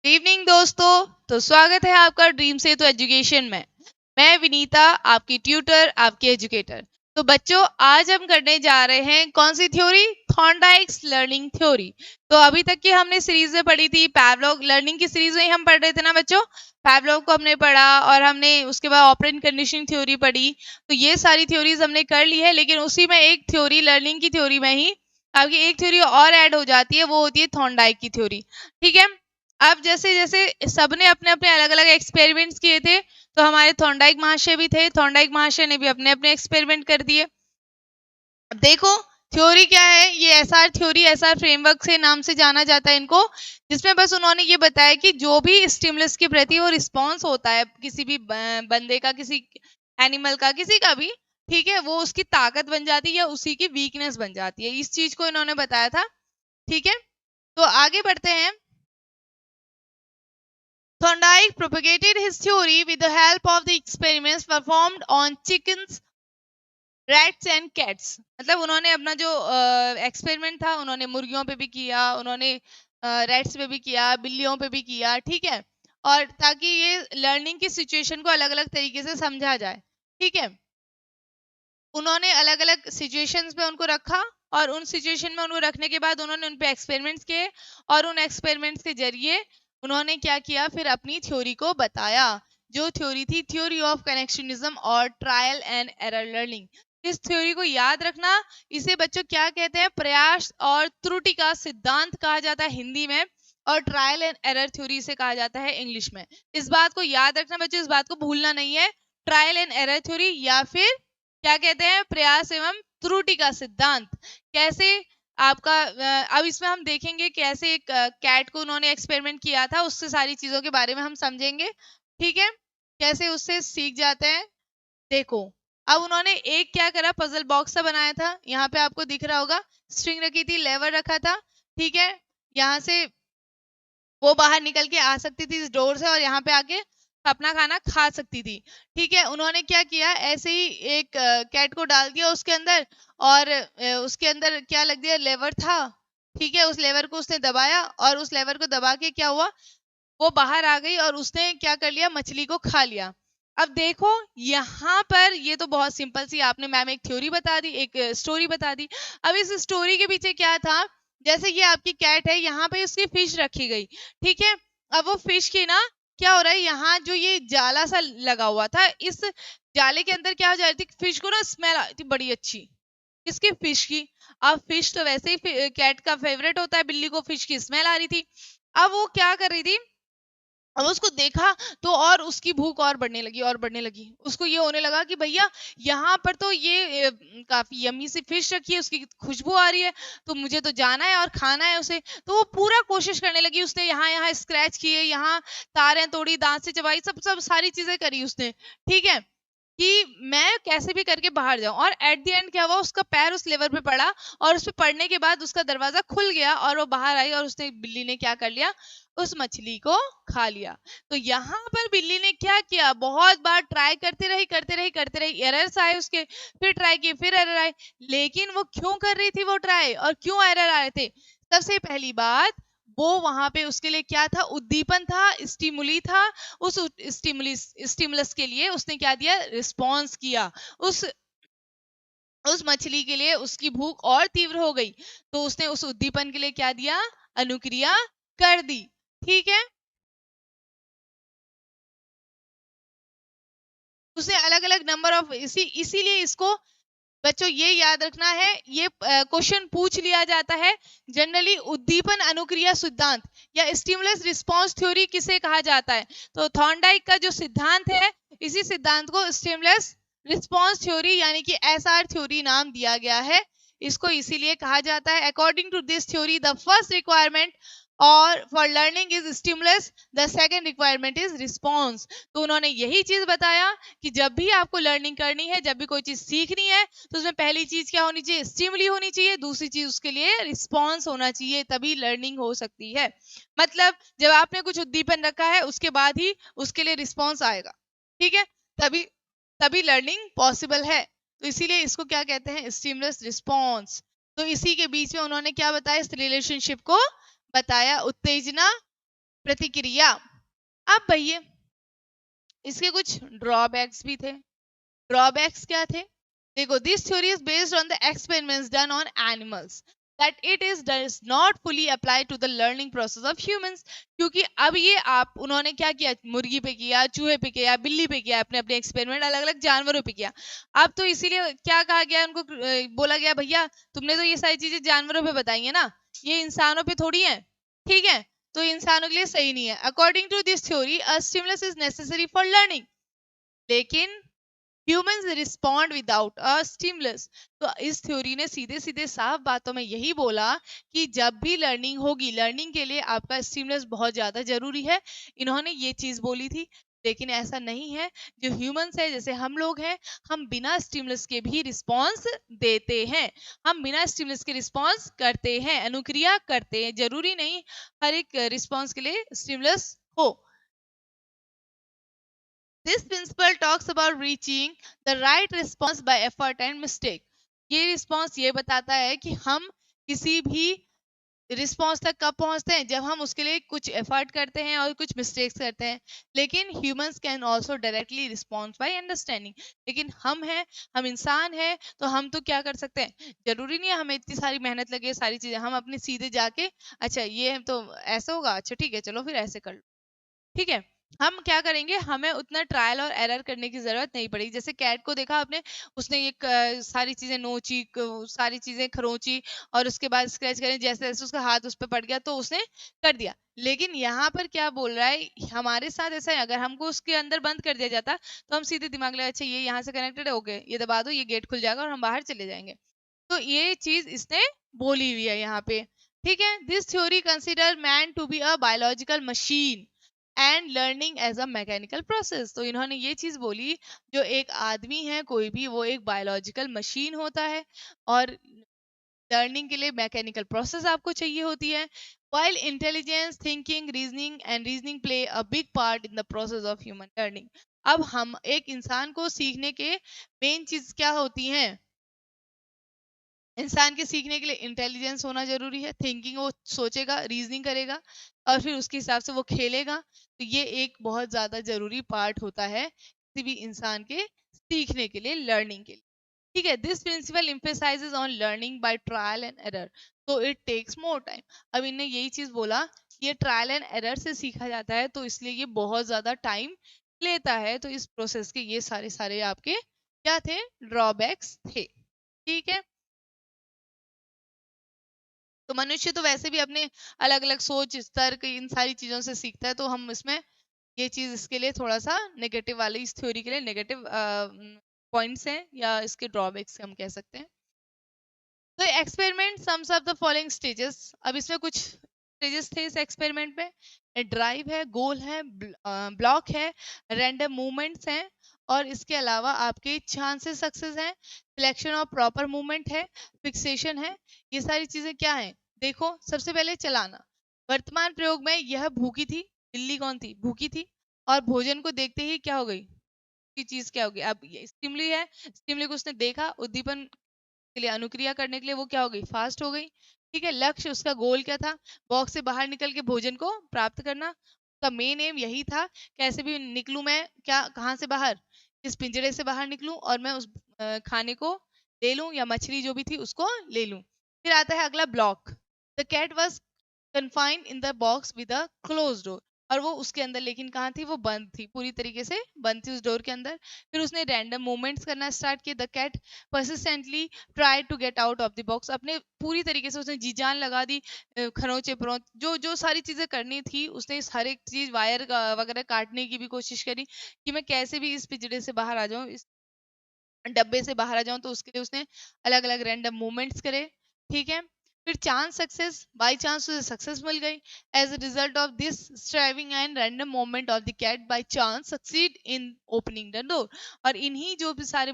Good evening दोस्तों। तो स्वागत है आपका ड्रीम से तो एजुकेशन में। मैं विनीता, आपकी ट्यूटर, आपकी एजुकेटर। तो बच्चों, आज हम करने जा रहे हैं कौन सी थ्योरी? Thorndike's learning theory. तो अभी तक की हमने सीरीज में पढ़ी थी पैवलोव लर्निंग की सीरीज में ही हम पढ़ रहे थे ना बच्चों। पैवलोव को हमने पढ़ा और हमने उसके बाद ऑपरेंट कंडीशनिंग थ्योरी पढ़ी। तो ये सारी थ्योरीज हमने कर ली है, लेकिन उसी में एक थ्योरी लर्निंग की थ्योरी में ही आपकी एक थ्योरी और ऐड हो जाती है, वो होती है थॉर्नडाइक की थ्योरी। ठीक है। अब जैसे जैसे सबने अपने अपने अलग अलग एक्सपेरिमेंट्स किए थे, तो हमारे थॉर्नडाइक महाशय भी थे, थॉर्नडाइक महाशय ने भी अपने अपने एक्सपेरिमेंट कर दिए। अब देखो, थ्योरी क्या है? ये एसआर थ्योरी, एसआर फ्रेमवर्क से नाम से जाना जाता है इनको, जिसमें बस उन्होंने ये बताया कि जो भी स्टिमुलस के प्रति वो रिस्पॉन्स होता है, किसी भी बंदे का, किसी एनिमल का, किसी का भी, ठीक है, वो उसकी ताकत बन जाती है या उसी की वीकनेस बन जाती है। इस चीज को इन्होंने बताया था। ठीक है, तो आगे बढ़ते हैं। Thorndike propagated his theory with the help of the experiments performed on chickens, rats and cats. मतलब उन्होंने अपना जो एक्सपेरिमेंट था, उन्होंने मुर्गियों पे भी किया, उन्होंने रैट्स पे भी किया, बिल्लियों पे भी किया। ठीक है, और ताकि ये लर्निंग की सिचुएशन को अलग अलग तरीके से समझा जाए। ठीक है, उन्होंने अलग अलग सिचुएशंस पे उनको रखा, और उन सिचुएशन में उनको रखने के बाद उन्होंने उन पे एक्सपेरिमेंट्स किए, और उन एक्सपेरिमेंट्स के जरिए उन्होंने क्या किया, फिर अपनी थ्योरी को बताया, जो थ्योरी थी थ्योरी ऑफ कनेक्शनिज्म और ट्रायल एंड एरर लर्निंग। इस थ्योरी को याद रखना। इसे बच्चों क्या कहते हैं? प्रयास और त्रुटि का सिद्धांत कहा जाता है हिंदी में, और ट्रायल एंड एरर थ्योरी से कहा जाता है इंग्लिश में। इस बात को याद रखना बच्चों, इस बात को भूलना नहीं है। ट्रायल एंड एरर थ्योरी या फिर क्या कहते हैं? प्रयास एवं त्रुटि का सिद्धांत। कैसे आपका अब इसमें हम देखेंगे कैसे एक कैट को उन्होंने एक्सपेरिमेंट किया था, उससे सारी चीजों के बारे में हम समझेंगे। ठीक है, कैसे उससे सीख जाते हैं। देखो, अब उन्होंने एक क्या करा, पजल बॉक्स सा बनाया था, यहाँ पे आपको दिख रहा होगा, स्ट्रिंग रखी थी, लेवर रखा था। ठीक है, यहाँ से वो बाहर निकल के आ सकती थी इस डोर से, और यहाँ पे आके अपना खाना खा सकती थी। ठीक है, उन्होंने क्या किया, ऐसे ही एक कैट को डाल दिया उसके अंदर, और उसके अंदर क्या लग दिया, लेवर था। ठीक है, उस लेवर को उसने दबाया, और उस लेवर को दबा के क्या हुआ, वो बाहर आ गई, और उसने क्या कर लिया, मछली को खा लिया। अब देखो, यहाँ पर ये तो बहुत सिंपल सी आपने मैम एक थ्योरी बता दी, एक स्टोरी बता दी। अब इस स्टोरी के पीछे क्या था? जैसे ये आपकी कैट है, यहाँ पे उसकी फिश रखी गई। ठीक है, अब वो फिश की ना क्या हो रहा है, यहाँ जो ये जाला सा लगा हुआ था, इस जाले के अंदर क्या हो जा रही थी, फिश को ना स्मेल आ रही थी बड़ी अच्छी। किसकी? फिश की। अब फिश तो वैसे ही कैट का फेवरेट होता है, बिल्ली को फिश की स्मेल आ रही थी। अब वो क्या कर रही थी, अब उसको देखा तो और उसकी भूख और बढ़ने लगी, और बढ़ने लगी। उसको ये होने लगा कि भैया, यहाँ पर तो ये काफी यम्मी सी फिश रखी है, उसकी खुशबू आ रही है, तो मुझे तो जाना है और खाना है उसे। तो वो पूरा कोशिश करने लगी, उसने यहाँ यहाँ स्क्रैच किए, यहाँ तारें तोड़ी, दांत से चबाई, सब सब सारी चीजें करी उसने। ठीक है, कि मैं कैसे भी करके बाहर जाऊं, और एट द एंड क्या हुआ, उसका पैर उस लेवर पे पड़ा, और उस पे पड़ने के बाद उसका दरवाजा खुल गया, और वो बाहर आई, और उसने, बिल्ली ने क्या कर लिया, उस मछली को खा लिया। तो यहाँ पर बिल्ली ने क्या किया, बहुत बार ट्राई करते रही करते रही करते रही, एरर्स आए उसके, फिर ट्राई किए, फिर एरर आए। लेकिन वो क्यों कर रही थी वो ट्राई, और क्यों एरर आ रहे थे? सबसे पहली बात, वो वहां पे उसके लिए क्या था, उद्दीपन था, स्टिमुली था। उस स्टिमुलस के लिए उसने क्या दिया, रिस्पॉन्स किया। उस उस मछली के लिए उसकी भूख और तीव्र हो गई, तो उसने उस उद्दीपन के लिए क्या दिया, अनुक्रिया कर दी। ठीक है, उसने अलग अलग नंबर ऑफ, इसीलिए इसको बच्चों ये याद रखना है, ये क्वेश्चन पूछ लिया जाता है जनरली। उद्दीपन अनुक्रिया सिद्धांत या स्टिमुलस रिस्पांस थ्योरी किसे कहा जाता है? तो थॉर्नडाइक का जो सिद्धांत है, इसी सिद्धांत को स्टिमुलस रिस्पांस थ्योरी यानी कि एसआर थ्योरी नाम दिया गया है। इसको इसीलिए कहा जाता है, according to this theory the first requirement और for learning is stimulus, the second requirement is response. तो उन्होंने यही चीज बताया कि जब भी आपको लर्निंग करनी है, जब भी कोई चीज सीखनी है, तो उसमें पहली चीज क्या होनी चाहिए, स्टिमुली होनी चाहिए, दूसरी चीज उसके लिए रिस्पांस होना चाहिए, तभी लर्निंग हो सकती है। मतलब जब आपने कुछ उद्दीपन रखा है, उसके बाद ही उसके लिए रिस्पांस आएगा। ठीक है, तभी तभी लर्निंग पॉसिबल है। तो इसीलिए इसको क्या कहते हैं, स्टिमुलस रिस्पांस। तो इसी के बीच में उन्होंने क्या बताया, इस रिलेशनशिप को बताया, उत्तेजना प्रतिक्रिया। अब भैया इसके कुछ ड्रॉबैक्स भी थे। ड्रॉबैक्स क्या थे? देखो, this theory is based on the experiments done on animals that it is does not fully apply to the learning process of humans। क्योंकि अब ये आप उन्होंने क्या किया, मुर्गी पे किया, चूहे पे किया, बिल्ली पे किया, अपने अपने एक्सपेरिमेंट अलग अलग जानवरों पे किया। अब तो इसीलिए क्या कहा गया उनको, बोला गया भैया तुमने तो ये सारी चीजें जानवरों पे बताई है ना, ये इंसानों पे थोड़ी है, ठीक है, तो इंसानों के लिए सही नहीं है। According to this theory a stimulus is necessary for learning, लेकिन humans respond without a stimulus. तो इस थ्योरी ने सीधे सीधे साफ बातों में यही बोला कि जब भी लर्निंग होगी, लर्निंग के लिए आपका स्टिमुलस बहुत ज्यादा जरूरी है। इन्होंने ये चीज बोली थी, लेकिन ऐसा नहीं है। जो ह्यूमंस है, जैसे हम लोग हैं, हम बिना स्टिमुलस के भी रिस्पॉन्स देते हैं, हम बिना स्टिमुलस के रिस्पॉन्स करते हैं, अनुक्रिया करते हैं। जरूरी नहीं हर एक रिस्पॉन्स के लिए स्टिमुलस हो। This principle talks about reaching the right response by effort and mistake। ये रिस्पॉन्स ये बताता है कि हम किसी भी रिस्पॉन्स तक कब पहुंचते हैं, जब हम उसके लिए कुछ एफर्ट करते हैं और कुछ मिस्टेक्स करते हैं। लेकिन humans can also directly respond by understanding. लेकिन हम हैं, हम इंसान हैं, तो हम तो क्या कर सकते हैं, जरूरी नहीं है हमें इतनी सारी मेहनत लगे, सारी चीजें हम अपने सीधे जाके अच्छा ये तो ऐसा होगा, अच्छा ठीक है चलो फिर ऐसे कर लो, ठीक है। हम क्या करेंगे, हमें उतना ट्रायल और एरर करने की जरूरत नहीं पड़ेगी। जैसे कैट को देखा आपने, उसने ये सारी चीजें नोची, सारी चीजें खरोची, और उसके बाद स्क्रैच करें, जैसे जैसे उसका हाथ उस पर पड़ गया तो उसने कर दिया। लेकिन यहाँ पर क्या बोल रहा है, हमारे साथ ऐसा है, अगर हमको उसके अंदर बंद कर दिया जाता तो हम सीधे दिमाग लगा अच्छा ये यहाँ से कनेक्टेड है, ओके ये दबा दो, ये गेट खुल जाएगा और हम बाहर चले जाएंगे। तो ये चीज इसने बोली हुई है यहाँ पे, ठीक है। This theory consider man to be a biological machine and learning as a mechanical process. तो इन्होंने ये चीज बोली, जो एक आदमी है कोई भी, वो एक बायोलॉजिकल मशीन होता है, और लर्निंग के लिए मैकेनिकल प्रोसेस आपको चाहिए होती है। while intelligence thinking reasoning play a big part in the process of human learning। अब हम एक इंसान को सीखने के मेन चीज क्या होती हैं, इंसान के सीखने के लिए इंटेलिजेंस होना जरूरी है, थिंकिंग, वो सोचेगा, रीजनिंग करेगा, और फिर उसके हिसाब से वो खेलेगा। तो ये एक बहुत ज्यादा जरूरी पार्ट होता है किसी भी इंसान के सीखने के लिए, लर्निंग के लिए, ठीक है। This principle emphasises on learning by trial and error, तो इट टेक्स मोर टाइम। अब इन्हें यही चीज बोला, ये ट्रायल एंड एरर से सीखा जाता है, तो इसलिए ये बहुत ज्यादा टाइम लेता है। तो इस प्रोसेस के ये सारे सारे आपके क्या थे, ड्रॉबैक्स थे, ठीक है। तो मनुष्य तो वैसे भी अपने अलग अलग सोच स्तर की इन सारी चीजों से सीखता है, तो हम इसमें ये चीज इसके लिए थोड़ा सा नेगेटिव वाली, इस थ्योरी के लिए नेगेटिव पॉइंट्स हैं, या इसके ड्रॉबैक्स हम कह सकते हैं। तो experiment sums up the following stages. अब इसमें कुछ स्टेजेस थे इस एक्सपेरिमेंट में, ड्राइव है, गोल है, ब्लॉक है, रैंडम मूवमेंट्स हैं, और इसके अलावा आपके चांसेस सक्सेस हैं, सिलेक्शन ऑफ प्रॉपर मूवमेंट है, फिक्सेशन है। ये सारी चीजें क्या हैं, देखो सबसे पहले चलाना। वर्तमान प्रयोग में यह भूखी थी, बिल्ली कौन थी, भूखी थी, और भोजन को देखते ही क्या हो गई, की चीज क्या होगी, अब ये स्टिमुली है, स्टिमुली को उसने देखा, उद्दीपन के लिए, अनुक्रिया करने के लिए वो क्या हो गई, फास्ट हो गई, ठीक है। लक्ष्य, उसका गोल क्या था, बॉक्स से बाहर निकल के भोजन को प्राप्त करना, उसका मेन एम यही था, कैसे भी निकलूं मैं, क्या कहाँ से बाहर, इस पिंजरे से बाहर निकलूं और मैं उस खाने को ले लूं, या मछली जो भी थी उसको ले लूं। फिर आता है अगला block, the cat was confined in the box with a closed door। और वो उसके अंदर, लेकिन कहाँ थी, वो बंद थी, पूरी तरीके से बंद थी उस डोर के अंदर। फिर उसने रैंडम मूवमेंट्स करना स्टार्ट किए। The cat persistently tried to get out of the box। अपने पूरी तरीके से उसने जी जान लगा दी, खरोचे परोच जो जो सारी चीजें करनी थी उसने, हर एक चीज वायर वगैरह काटने की भी कोशिश करी कि मैं कैसे भी इस पिंजरे से बाहर आ जाऊं, इस डब्बे से बाहर आ जाऊं। तो उसके लिए उसने अलग अलग रैंडम मूवमेंट्स करे, ठीक है। फिर चांस सक्सेस, बाय चांस उसे सक्सेस मिल गई। As a result of this striving and random movement of the cat by chance succeed in opening the door. और इन्हीं जो भी सारे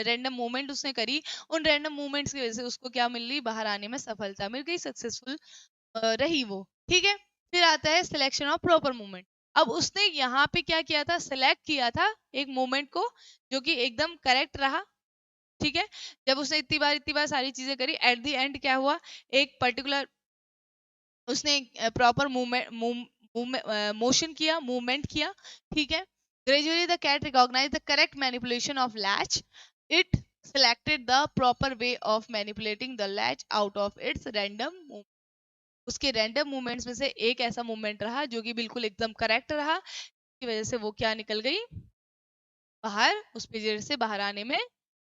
रैंडम मूवमेंट उसने करी, उन रैंडम मूवमेंट्स की वजह से उसको क्या मिल रही, बाहर आने में सफलता मिल गई, सक्सेसफुल रही वो, ठीक है। फिर आता है सिलेक्शन ऑफ प्रॉपर मूवमेंट। अब उसने यहाँ पे क्या किया था, सिलेक्ट किया था एक मूवमेंट को जो कि एकदम करेक्ट रहा, ठीक है। जब उसने इतनी बार सारी चीजें करी, एट द एंड क्या हुआ, एक पर्टिकुलर उसने प्रॉपर मूवमेंट मोशन किया, मूवमेंट किया, ठीक है। Gradually the cat recognize the correct manipulation of latch, it selected the proper way of manipulating the latch out of its random movement. उसके random movements में से एक ऐसा मूवमेंट रहा जो कि बिल्कुल एकदम करेक्ट रहा, की वजह से वो क्या निकल गई बाहर, उस पिंजरे से बाहर आने में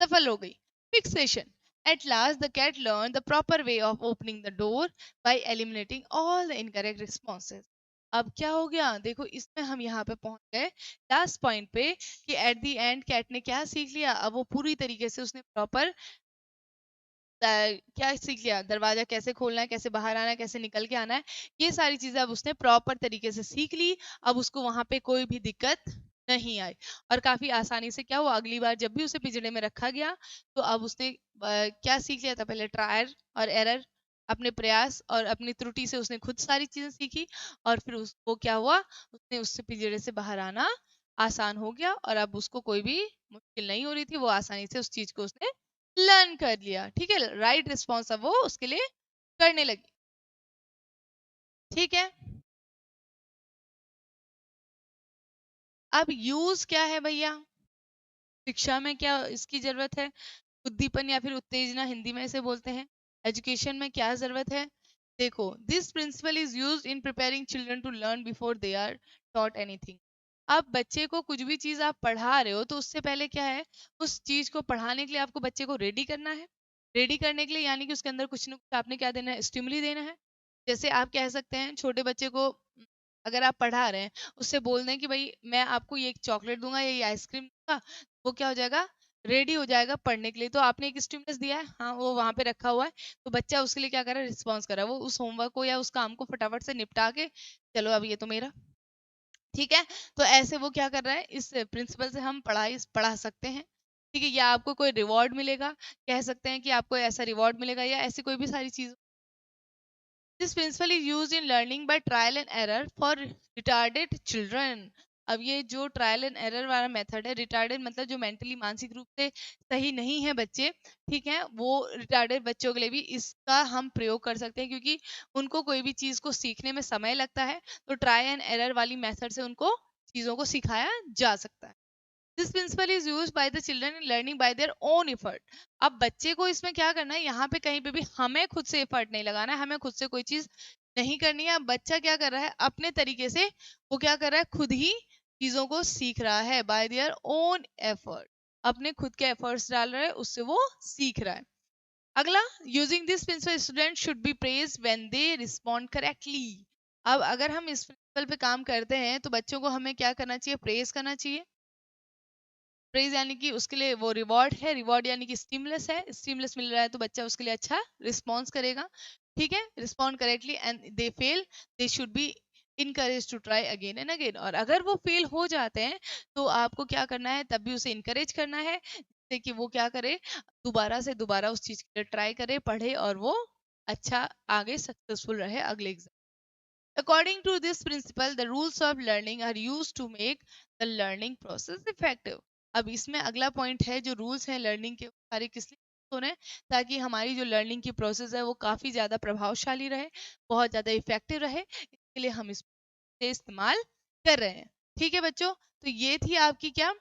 सफल हो गई। Fixation, at last the cat learned the proper way of opening the door by eliminating all the incorrect responses. अब क्या हो गया, देखो इसमें हम यहाँ पे पहुंच गए लास्ट पॉइंट पे कि एट द एंड कैट ने क्या सीख लिया, अब वो पूरी तरीके से उसने प्रॉपर क्या सीख लिया, दरवाजा कैसे खोलना है, कैसे बाहर आना है, कैसे निकल के आना है, ये सारी चीजें अब उसने प्रॉपर तरीके से सीख ली। अब उसको वहां पे कोई भी दिक्कत नहीं आई और काफी आसानी से क्या हुआ, अगली बार जब भी उसे पिंजरे में रखा गया तो अब उसने क्या सीख लिया था, पहले ट्रायल और एरर, अपने प्रयास और अपनी त्रुटि से उसने खुद सारी चीजें सीखी और फिर उसको क्या हुआ, उसने उससे पिंजरे से बाहर आना आसान हो गया और अब उसको कोई भी मुश्किल नहीं हो रही थी, वो आसानी से उस चीज को उसने लर्न कर लिया, ठीक है। राइट रिस्पॉन्स अब वो उसके लिए करने लगी, ठीक है। अब यूज क्या है भैया, शिक्षा में क्या इसकी जरूरत है, उद्दीपन या फिर उत्तेजना हिंदी में इसे बोलते हैं। एजुकेशन में क्या जरूरत है, देखो this principle is used in preparing children to learn before they are taught anything. अब बच्चे को कुछ भी चीज आप पढ़ा रहे हो तो उससे पहले क्या है, उस चीज को पढ़ाने के लिए आपको बच्चे को रेडी करना है। रेडी करने के लिए यानी कि उसके अंदर कुछ ना कुछ आपने क्या देना है, स्टिमुली देना है। जैसे आप कह सकते हैं छोटे बच्चे को अगर आप पढ़ा रहे हैं, उससे बोल दें कि भाई मैं आपको ये एक चॉकलेट दूंगा या ये आइसक्रीम दूंगा, वो क्या हो जाएगा, रेडी हो जाएगा पढ़ने के लिए। तो आपने एक स्टिमुलस दिया है, हाँ वो वहां पे रखा हुआ है, तो बच्चा उसके लिए क्या कर रहा है, रिस्पॉन्स कर रहा है, वो उस होमवर्क को या उस काम को फटाफट से निपटा के चलो अब ये तो मेरा, ठीक है। तो ऐसे वो क्या कर रहा है, इस प्रिंसिपल से हम पढ़ा सकते हैं, ठीक है। या आपको कोई रिवॉर्ड मिलेगा, कह सकते हैं कि आपको ऐसा रिवॉर्ड मिलेगा या ऐसी कोई भी सारी चीज। This principle is used in learning by trial and error for retarded children. अब ये जो ट्रायल एंड एरर वाला मेथड है, रिटार्डेड मतलब जो मेंटली मानसिक रूप से सही नहीं है बच्चे, ठीक है, वो रिटार्डेड बच्चों के लिए भी इसका हम प्रयोग कर सकते हैं, क्योंकि उनको कोई भी चीज को सीखने में समय लगता है, तो ट्राई एंड एरर वाली मेथड से उनको चीजों को सिखाया जा सकता है। This principle is used by the children in learning by their own effort. अब बच्चे को इसमें क्या करना है, यहाँ पे कहीं पे भी हमें खुद से एफर्ट नहीं लगाना है, हमें खुद से कोई चीज नहीं करनी है। बच्चा क्या कर रहा है, अपने तरीके से वो क्या कर रहा है, खुद ही चीजों को सीख रहा है बाय देयर ओन एफर्ट, अपने खुद के एफर्ट्स डाल रहा है, उससे वो सीख रहा है। अगला, using this principle student should be praised when they respond correctly. अब अगर हम इस प्रिंसिपल पे काम करते हैं तो बच्चों को हमें क्या करना चाहिए, प्रेज करना चाहिए। प्रेज यानी कि उसके लिए वो रिवॉर्ड है, रिवॉर्ड यानी कि स्टिमुलस है, स्टिमुलस मिल रहा है तो बच्चा उसके लिए अच्छा रिस्पॉन्स करेगा, ठीक है। Respond correctly and they fail, they should be encourage to try again and again. और अगर वो फेल हो जाते हैं तो आपको क्या करना है, तब भी उसे इनकरेज करना है, जिससे कि वो क्या करे, दोबारा से दोबारा उस चीज के लिए ट्राई करे, पढ़े और वो अच्छा आगे सक्सेसफुल रहे अगले exam. According to this principle, the rules of learning are used to make the learning process effective. अब इसमें अगला पॉइंट है, जो रूल्स हैं लर्निंग के सारे किस लिए होने, ताकि हमारी जो लर्निंग की प्रोसेस है वो काफी ज्यादा प्रभावशाली रहे, बहुत ज्यादा इफेक्टिव रहे, इसके लिए हम इससे इस्तेमाल कर रहे हैं, ठीक है बच्चों। तो ये थी आपकी क्या,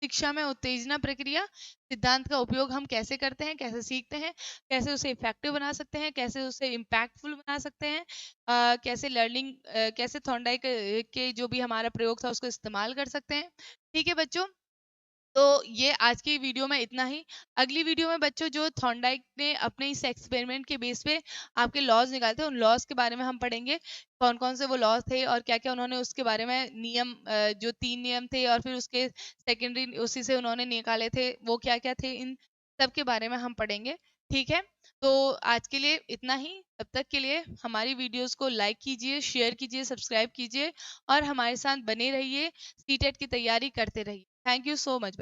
शिक्षा में उत्तेजना प्रक्रिया, सिद्धांत का उपयोग हम कैसे करते हैं, कैसे सीखते हैं, कैसे उसे इफेक्टिव बना सकते हैं, कैसे उसे इम्पैक्टफुल बना सकते हैं, कैसे लर्निंग, कैसे थॉर्नडाइक के जो भी हमारा प्रयोग था उसको इस्तेमाल कर सकते हैं, ठीक है बच्चों। तो ये आज की वीडियो में इतना ही। अगली वीडियो में बच्चों जो थॉर्नडाइक ने अपने इस एक्सपेरिमेंट के बेस पे आपके लॉज निकाले थे, उन लॉज के बारे में हम पढ़ेंगे, कौन कौन से वो लॉज थे और क्या क्या उन्होंने उसके बारे में नियम, जो 3 नियम थे और फिर उसके सेकेंडरी उसी से उन्होंने निकाले थे वो क्या क्या थे, इन सब के बारे में हम पढ़ेंगे, ठीक है। तो आज के लिए इतना ही, तब तक के लिए हमारी वीडियोस को लाइक कीजिए, शेयर कीजिए, सब्सक्राइब कीजिए और हमारे साथ बने रहिए, सीटेट की तैयारी करते रहिए। Thank you so much.